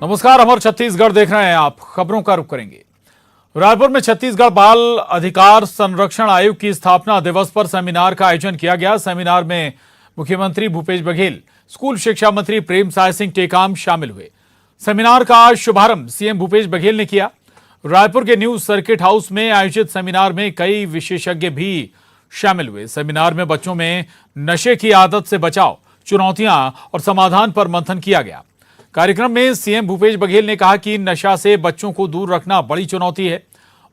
नमस्कार, अमर छत्तीसगढ़ देख रहे हैं आप। खबरों का रुख करेंगे। रायपुर में छत्तीसगढ़ बाल अधिकार संरक्षण आयोग की स्थापना दिवस पर सेमिनार का आयोजन किया गया। सेमिनार में मुख्यमंत्री भूपेश बघेल, स्कूल शिक्षा मंत्री प्रेमसाय सिंह टेकाम शामिल हुए। सेमिनार का शुभारंभ सीएम भूपेश बघेल ने किया। रायपुर के न्यू सर्किट हाउस में आयोजित सेमिनार में कई विशेषज्ञ भी शामिल हुए। सेमिनार में बच्चों में नशे की आदत से बचाव, चुनौतियां और समाधान पर मंथन किया गया। कार्यक्रम में सीएम भूपेश बघेल ने कहा कि नशा से बच्चों को दूर रखना बड़ी चुनौती है।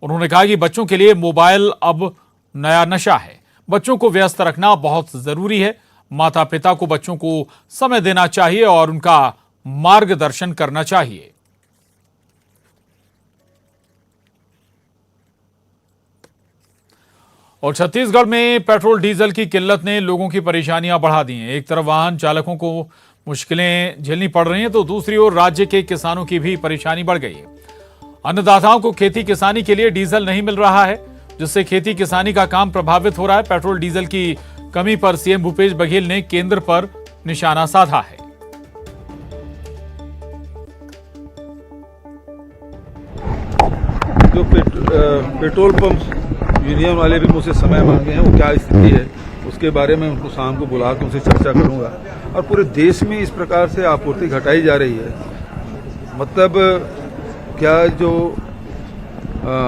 उन्होंने कहा कि बच्चों के लिए मोबाइल अब नया नशा है। बच्चों को व्यस्त रखना बहुत जरूरी है। माता पिता को बच्चों को समय देना चाहिए और उनका मार्गदर्शन करना चाहिए। और छत्तीसगढ़ में पेट्रोल डीजल की किल्लत ने लोगों की परेशानियां बढ़ा दी हैं। एक तरफ वाहन चालकों को मुश्किलें झेलनी पड़ रही हैं, तो दूसरी ओर राज्य के किसानों की भी परेशानी बढ़ गई है। अन्नदाताओं को खेती किसानी के लिए डीजल नहीं मिल रहा है, जिससे खेती किसानी का काम प्रभावित हो रहा है। पेट्रोल डीजल की कमी पर सीएम भूपेश बघेल ने केंद्र पर निशाना साधा है। जो पेट्रोल पंप यूनियन वाले भी मुझसे समय मांगे हैं, वो क्या स्थिति है उसके बारे में उनको शाम को बुला के उनसे चर्चा करूंगा। और पूरे देश में इस प्रकार से आपूर्ति घटाई जा रही है, मतलब क्या जो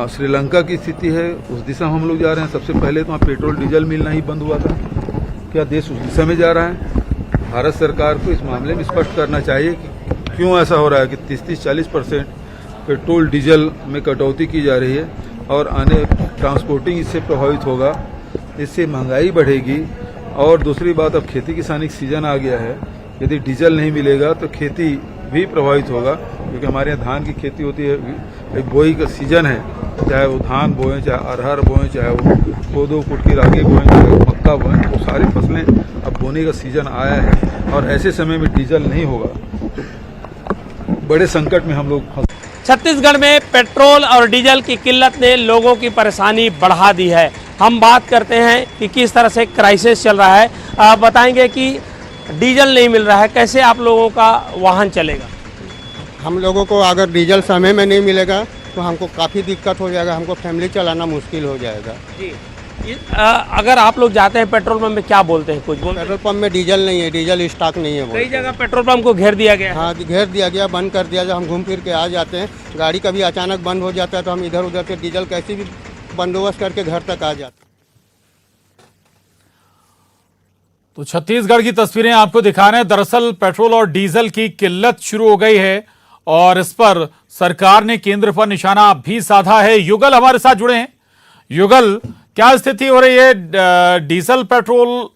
श्रीलंका की स्थिति है उस दिशा में हम लोग जा रहे हैं। सबसे पहले तो वहाँ पेट्रोल डीजल मिलना ही बंद हुआ था। क्या देश उस दिशा में जा रहा है? भारत सरकार को इस मामले में स्पष्ट करना चाहिए कि क्यों ऐसा हो रहा है कि 30-40% पेट्रोल डीजल में कटौती की जा रही है और आने ट्रांसपोर्टिंग इससे प्रभावित होगा, इससे महंगाई बढ़ेगी। और दूसरी बात, अब खेती किसानी सीजन आ गया है, यदि डीजल नहीं मिलेगा तो खेती भी प्रभावित होगा, क्योंकि हमारे यहाँ धान की खेती होती है। बोई का सीजन है, चाहे वो धान बोएं, चाहे अरहर बोएं, चाहे वो कोदो कुटकी रागी बोएं, चाहे वो मक्का बोएं, वो सारी फसलें अब बोने का सीजन आया है और ऐसे समय में डीजल नहीं होगा तो बड़े संकट में हम लोग। छत्तीसगढ़ में पेट्रोल और डीजल की किल्लत ने लोगों की परेशानी बढ़ा दी है। हम बात करते हैं कि किस तरह से क्राइसिस चल रहा है। बताएंगे कि डीजल नहीं मिल रहा है, कैसे आप लोगों का वाहन चलेगा? हम लोगों को अगर डीजल समय में नहीं मिलेगा तो हमको काफ़ी दिक्कत हो जाएगा, हमको फैमिली चलाना मुश्किल हो जाएगा जी। अगर आप लोग जाते हैं पेट्रोल पंप में, क्या बोलते हैं? कुछ बोलते हैं? पेट्रोल पंप में डीजल नहीं है, डीजल स्टॉक नहीं है। कई जगह पेट्रोल पंप को घेर दिया गया है। हाँ, घेर दिया गया, बंद कर दिया। जब हम घूम फिर के आ जाते हैं, गाड़ी कभी अचानक बंद हो जाता है तो हम इधर उधर से डीजल कैसे भी बंदोबस्त करके घर तक आ जाते हैं। तो छत्तीसगढ़ की तस्वीरें आपको दिखा रहे हैं। दरअसल पेट्रोल और डीजल की किल्लत शुरू हो गई है और इस पर सरकार ने केंद्र पर निशाना भी साधा है। युगल हमारे साथ जुड़े हैं। युगल, क्या स्थिति हो रही है? डीजल पेट्रोल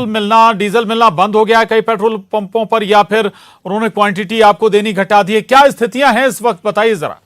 मिलना, डीजल मिलना बंद हो गया है कई पेट्रोल पंपों पर, या फिर उन्होंने क्वांटिटी आपको देनी घटा दी है? क्या स्थितियां हैं इस वक्त, बताइए जरा।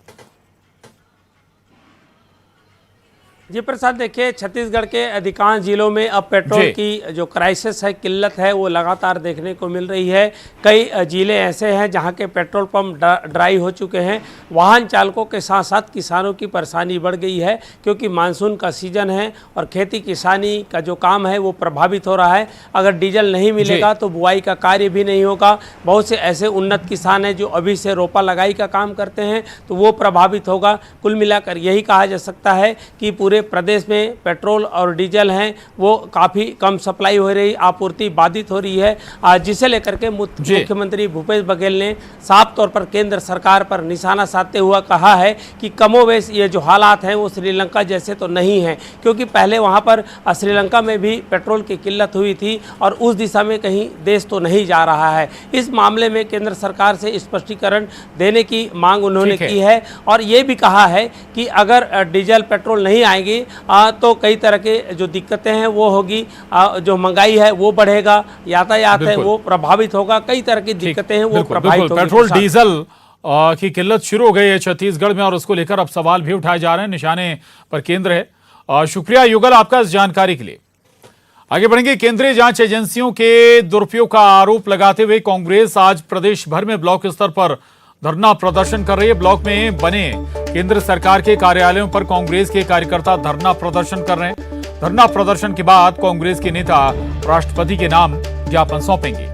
जी प्रसाद, देखिए छत्तीसगढ़ के अधिकांश जिलों में अब पेट्रोल की जो क्राइसिस है, किल्लत है, वो लगातार देखने को मिल रही है। कई जिले ऐसे हैं जहां के पेट्रोल पंप ड्राई हो चुके हैं। वाहन चालकों के साथ साथ किसानों की परेशानी बढ़ गई है, क्योंकि मानसून का सीजन है और खेती किसानी का जो काम है वो प्रभावित हो रहा है। अगर डीजल नहीं मिलेगा तो बुआई का कार्य भी नहीं होगा। बहुत से ऐसे उन्नत किसान हैं जो अभी से रोपा लगाई का काम करते हैं, तो वो प्रभावित होगा। कुल मिलाकर यही कहा जा सकता है कि पूरे प्रदेश में पेट्रोल और डीजल हैं वो काफ़ी कम सप्लाई हो रही, आपूर्ति बाधित हो रही है, जिसे लेकर के मुख्यमंत्री भूपेश बघेल ने साफ तौर पर केंद्र सरकार पर निशाना साधते हुआ कहा है कि कमोवेश ये जो हालात हैं वो श्रीलंका जैसे तो नहीं हैं, क्योंकि पहले वहाँ पर श्रीलंका में भी पेट्रोल की किल्लत हुई थी और उस दिशा में कहीं देश तो नहीं जा रहा है। इस मामले में केंद्र सरकार से स्पष्टीकरण देने की मांग उन्होंने की है और ये भी कहा है कि अगर डीजल पेट्रोल नहीं आएंगे तो कई तरह के जो दिक्कतें हैं वो होगी, जो महंगाई है वो बढ़ेगा, यातायात है वो प्रभावित होगा, कई तरह की दिक्कतें हैं वो प्रभावित होगी। पेट्रोल डीजल की किल्लत शुरू हो गई है छत्तीसगढ़ में और उसको लेकर अब सवाल भी उठाए जा रहे हैं। निशाने पर केंद्र है। शुक्रिया युगल आपका इस जानकारी के लिए। आगे बढ़ेंगे। केंद्रीय जांच एजेंसियों के दुरुपयोग का आरोप लगाते हुए कांग्रेस आज प्रदेश भर में ब्लॉक स्तर पर धरना प्रदर्शन कर रही है। ब्लॉक में बने केंद्र सरकार के कार्यालयों पर कांग्रेस के कार्यकर्ता धरना प्रदर्शन कर रहे हैं। धरना प्रदर्शन के बाद कांग्रेस के नेता राष्ट्रपति के नाम ज्ञापन सौंपेंगे।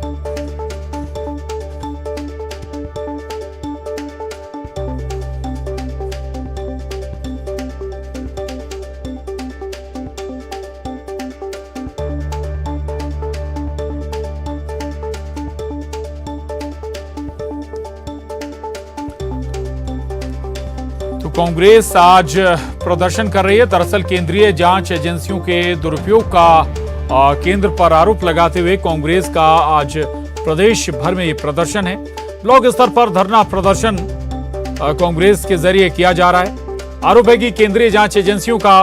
कांग्रेस आज प्रदर्शन कर रही है। दरअसल केंद्रीय जांच एजेंसियों के दुरुपयोग का केंद्र पर आरोप लगाते हुए कांग्रेस का आज प्रदेश भर में ये प्रदर्शन है। ब्लॉक स्तर पर धरना प्रदर्शन कांग्रेस के जरिए किया जा रहा है। आरोप है कि केंद्रीय जांच एजेंसियों का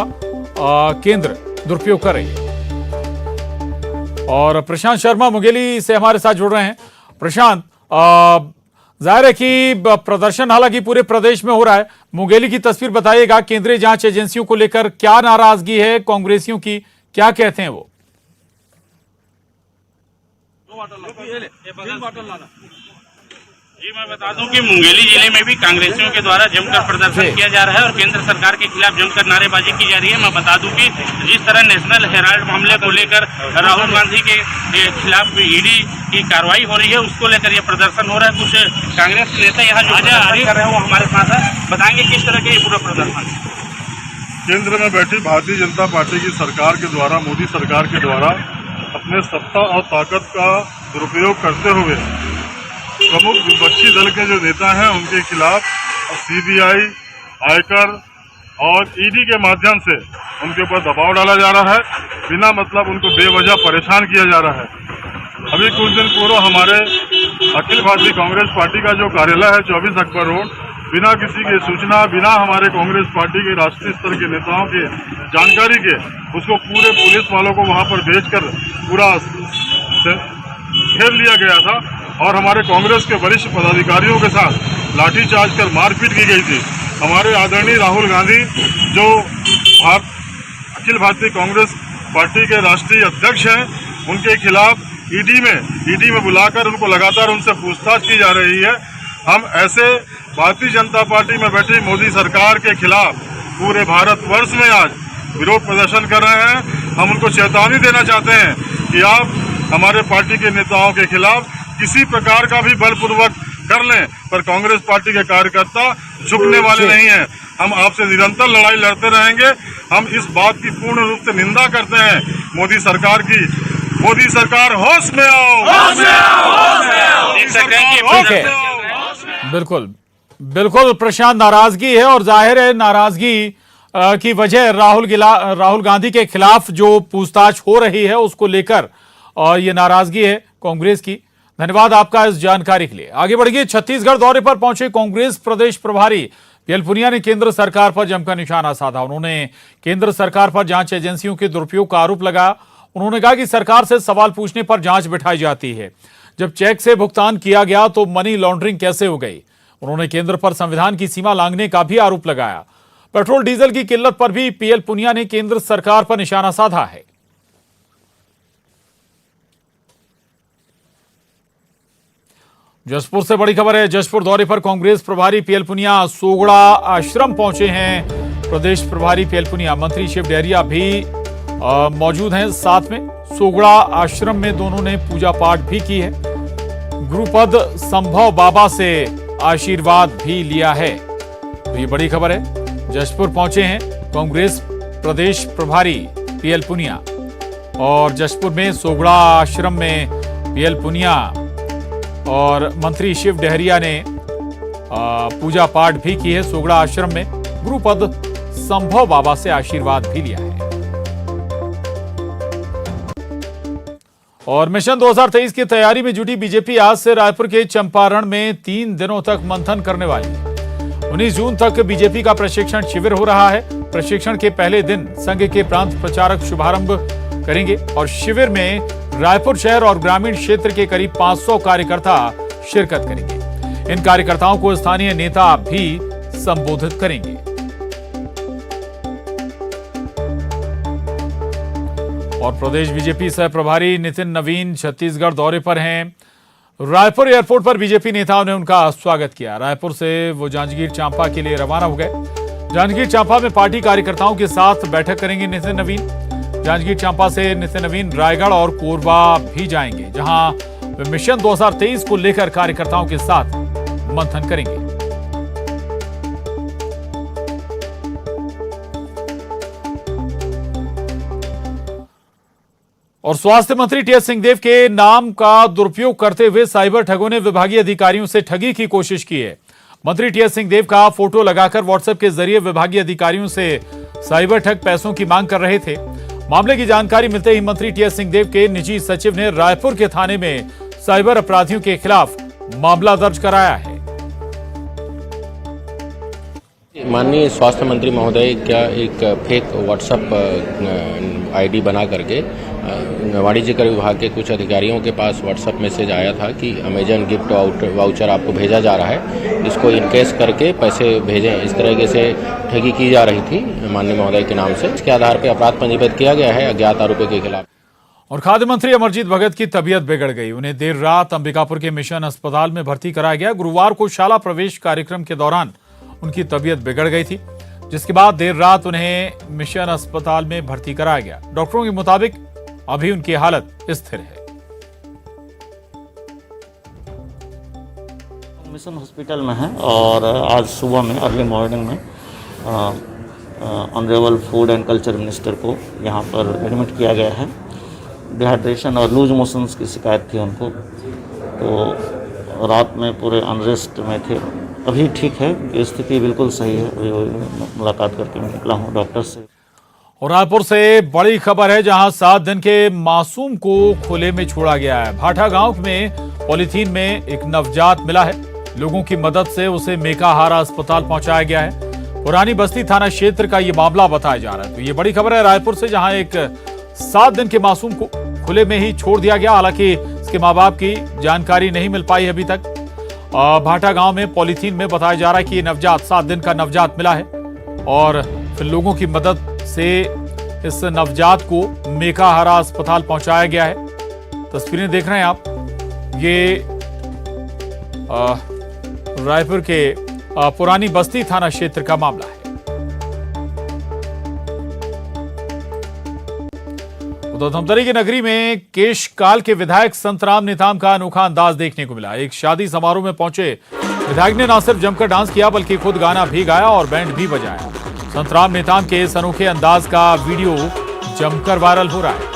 केंद्र दुरुपयोग कर रही है। और प्रशांत शर्मा मुंगेली से हमारे साथ जुड़ रहे हैं। प्रशांत, जाहिर है कि प्रदर्शन हालांकि पूरे प्रदेश में हो रहा है। मुंगेली की तस्वीर बताइएगा, केंद्रीय जांच एजेंसियों को लेकर क्या नाराजगी है कांग्रेसियों की, क्या कहते हैं वो? जी मैं बता दूं कि मुंगेली जिले में भी कांग्रेसियों के द्वारा जमकर प्रदर्शन किया जा रहा है और केंद्र सरकार के खिलाफ जमकर नारेबाजी की जा रही है। मैं बता दूं कि जिस तरह नेशनल हेराल्ड मामले को लेकर राहुल गांधी के खिलाफ ईडी की कार्रवाई हो रही है, उसको लेकर ये प्रदर्शन हो रहा है। कुछ कांग्रेस नेता यहाँ जो प्रदर्शन कर रहे हैं वो हमारे साथ है, बताएंगे किस तरह के ये पूरा प्रदर्शन। केंद्र में बैठी भारतीय जनता पार्टी की सरकार के द्वारा, मोदी सरकार के द्वारा अपने सत्ता और ताकत का दुरुपयोग करते हुए प्रमुख विपक्षी दल के जो नेता हैं उनके खिलाफ सीबीआई, आयकर और ईडी के माध्यम से उनके ऊपर दबाव डाला जा रहा है। बिना मतलब उनको बेवजह परेशान किया जा रहा है। अभी कुछ दिन पूर्व हमारे अखिल भारतीय कांग्रेस पार्टी का जो कार्यालय है 24 अकबर रोड, बिना किसी की सूचना, बिना हमारे कांग्रेस पार्टी के राष्ट्रीय स्तर के नेताओं के जानकारी के उसको पूरे पुलिस वालों को वहां पर भेजकर पूरा घेर लिया गया था और हमारे कांग्रेस के वरिष्ठ पदाधिकारियों के साथ लाठीचार्ज कर मारपीट की गई थी। हमारे आदरणीय राहुल गांधी जो अखिल भारतीय कांग्रेस पार्टी के राष्ट्रीय अध्यक्ष हैं, उनके खिलाफ ईडी में बुलाकर उनको लगातार उनसे पूछताछ की जा रही है। हम ऐसे भारतीय जनता पार्टी में बैठी मोदी सरकार के खिलाफ पूरे भारतवर्ष में आज विरोध प्रदर्शन कर रहे हैं। हम उनको चेतावनी देना चाहते हैं कि आप हमारे पार्टी के नेताओं के खिलाफ किसी प्रकार का भी बलपूर्वक कर लें, पर कांग्रेस पार्टी के कार्यकर्ता झुकने वाले नहीं हैं। हम आपसे निरंतर लड़ाई लड़ते रहेंगे। हम इस बात की पूर्ण रूप से निंदा करते हैं मोदी सरकार की। मोदी सरकार होश में आओ, होश में आओ, बिल्कुल बिल्कुल प्रशांत, नाराजगी है और जाहिर है नाराजगी की वजह राहुल गांधी के खिलाफ जो पूछताछ हो रही है उसको लेकर और ये नाराजगी है कांग्रेस की। धन्यवाद आपका इस जानकारी के लिए। आगे बढ़िए, छत्तीसगढ़ दौरे पर पहुंचे कांग्रेस प्रदेश प्रभारी पीएल पुनिया ने केंद्र सरकार पर जमकर निशाना साधा। उन्होंने केंद्र सरकार पर जांच एजेंसियों के दुरुपयोग का आरोप लगाया। उन्होंने कहा कि सरकार से सवाल पूछने पर जांच बिठाई जाती है। जब चेक से भुगतान किया गया तो मनी लॉन्ड्रिंग कैसे हो गई? उन्होंने केंद्र पर संविधान की सीमा लांघने का भी आरोप लगाया। पेट्रोल डीजल की किल्लत पर भी पीएल पुनिया ने केंद्र सरकार पर निशाना साधा है। जशपुर से बड़ी खबर है। जशपुर दौरे पर कांग्रेस प्रभारी पीएल पुनिया सोगड़ा आश्रम पहुंचे हैं। प्रदेश प्रभारी पीएल पुनिया, मंत्री शिव डहरिया भी मौजूद हैं साथ में। सोगड़ा आश्रम में दोनों ने पूजा पाठ भी की है। गुरुपद संभव बाबा से आशीर्वाद भी लिया है। तो ये बड़ी खबर है। जशपुर पहुंचे हैं कांग्रेस प्रदेश प्रभारी पीएल पुनिया और जशपुर में सोगड़ा आश्रम में पीएल पुनिया और मंत्री शिव डहरिया ने पूजा पाठ भी की है। सोगड़ा आश्रम में गुरुपद संभव बाबा से आशीर्वाद भी लिया है। और मिशन 2023 की तैयारी में जुटी बीजेपी आज से रायपुर के चंपारण में 3 दिनों तक मंथन करने वाली है। 19 जून तक बीजेपी का प्रशिक्षण शिविर हो रहा है। प्रशिक्षण के पहले दिन संघ के प्रांत प्रचारक शुभारंभ करेंगे और शिविर में रायपुर शहर और ग्रामीण क्षेत्र के करीब 500 कार्यकर्ता शिरकत करेंगे। इन कार्यकर्ताओं को स्थानीय नेता भी संबोधित करेंगे। और प्रदेश बीजेपी सह प्रभारी नितिन नवीन छत्तीसगढ़ दौरे पर हैं। रायपुर एयरपोर्ट पर बीजेपी नेताओं ने उनका स्वागत किया। रायपुर से वो जांजगीर चांपा के लिए रवाना हो गए। जांजगीर चांपा में पार्टी कार्यकर्ताओं के साथ बैठक करेंगे नितिन नवीन। जांजगीर चांपा से नितिन नवीन रायगढ़ और कोरबा भी जाएंगे, जहां वे मिशन 2023 को लेकर कार्यकर्ताओं के साथ मंथन करेंगे। और स्वास्थ्य मंत्री टीएस सिंहदेव के नाम का दुरुपयोग करते हुए साइबर ठगों ने विभागीय अधिकारियों से ठगी की कोशिश की है। मंत्री टीएस सिंहदेव का फोटो लगाकर व्हाट्सएप के जरिए विभागीय अधिकारियों से साइबर ठग पैसों की मांग कर रहे थे। मामले की जानकारी मिलते ही मंत्री टीएस सिंहदेव के निजी सचिव ने रायपुर के थाने में साइबर अपराधियों के खिलाफ मामला दर्ज कराया है। माननीय स्वास्थ्य मंत्री महोदय का एक फेक व्हाट्सएप आईडी बना करके वाणिज्य कर विभाग के कुछ अधिकारियों के पास व्हाट्सएप मैसेज आया था कि अमेजन गिफ्ट वाउचर आपको भेजा जा रहा है, इसको इनकेस करके पैसे भेजें। इस तरीके से ठगी की जा रही थी माननीय महोदय के नाम से। इसके आधार पर अपराध पंजीबद्ध किया गया है अज्ञात आरोपी के खिलाफ। और खाद्य मंत्री अमरजीत भगत की तबीयत बिगड़ गई। उन्हें देर रात अंबिकापुर के मिशन अस्पताल में भर्ती कराया गया। गुरुवार को शाला प्रवेश कार्यक्रम के दौरान उनकी तबीयत बिगड़ गई थी, जिसके बाद देर रात उन्हें मिशन अस्पताल में भर्ती कराया गया। डॉक्टरों के मुताबिक अभी उनकी हालत स्थिर है। मिशन हॉस्पिटल में है और आज सुबह में अर्ली मॉर्निंग में honourable food and culture minister को यहाँ पर एडमिट किया गया है। डिहाइड्रेशन और लूज मोशंस की शिकायत थी उनको, तो रात में पूरे अनरेस्ट में थे। अभी ठीक है, स्थिति बिल्कुल सही है। अभी मुलाकात करके मैं निकला हूँ डॉक्टर से। और रायपुर से बड़ी खबर है, जहां 7 दिन के मासूम को खुले में छोड़ा गया है। भाटा गांव में पॉलीथीन में एक नवजात मिला है। लोगों की मदद से उसे मेकाहारा अस्पताल पहुंचाया गया है। पुरानी बस्ती थाना क्षेत्र का ये मामला बताया जा रहा है। तो ये बड़ी खबर है रायपुर से, जहां एक 7 दिन के मासूम को खुले में ही छोड़ दिया गया। हालांकि इसके माँ बाप की जानकारी नहीं मिल पाई अभी तक। भाटा गांव में पॉलीथीन में बताया जा रहा है कि ये नवजात 7 दिन का नवजात मिला है और फिर लोगों की मदद से इस नवजात को मेकाहारा अस्पताल पहुंचाया गया है। तस्वीरें देख रहे हैं आप, ये रायपुर के पुरानी बस्ती थाना क्षेत्र का मामला है। तो धमतरी की नगरी में केशकाल के विधायक संतराम नेताम का अनोखा अंदाज देखने को मिला। एक शादी समारोह में पहुंचे विधायक ने न सिर्फ जमकर डांस किया बल्कि खुद गाना भी गाया और बैंड भी बजाया। संतराम नेताम के इस अनोखे अंदाज का वीडियो जमकर वायरल हो रहा है।